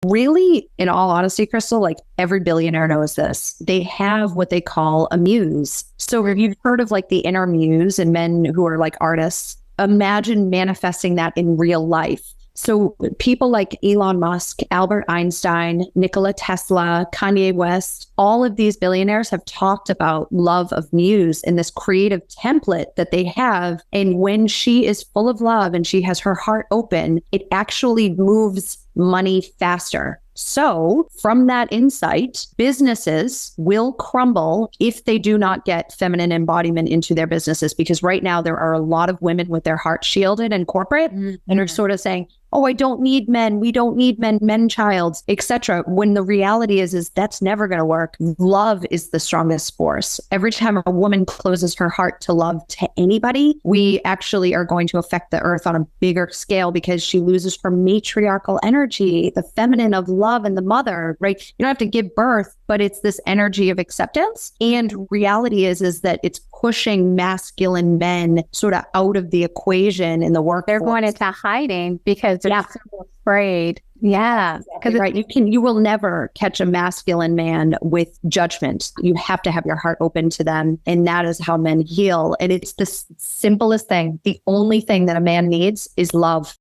Really, in all honesty, Crystal, like every billionaire knows this. They have what they call a muse. So if you've heard of like the inner muse and men who are like artists, imagine manifesting that in real life. So people like Elon Musk, Albert Einstein, Nikola Tesla, Kanye West, all of these billionaires have talked about love of muse in this creative template that they have. And when she is full of love and she has her heart open, it actually moves money faster. So from that insight, businesses will crumble if they do not get feminine embodiment into their businesses, because right now there are a lot of women with their heart shielded in corporate and are sort of saying, oh, I don't need men. We don't need men childs, etc. When the reality is that's never going to work. Love is the strongest force. Every time a woman closes her heart to love to anybody, we actually are going to affect the earth on a bigger scale because she loses her matriarchal energy, the feminine of love and the mother, right? You don't have to give birth, but it's this energy of acceptance. And reality is that it's pushing masculine men sort of out of the equation in the workforce. They're going into hiding because they're so afraid. Yeah. Because right, you will never catch a masculine man with judgment. You have to have your heart open to them. And that is how men heal. And it's the simplest thing. The only thing that a man needs is love.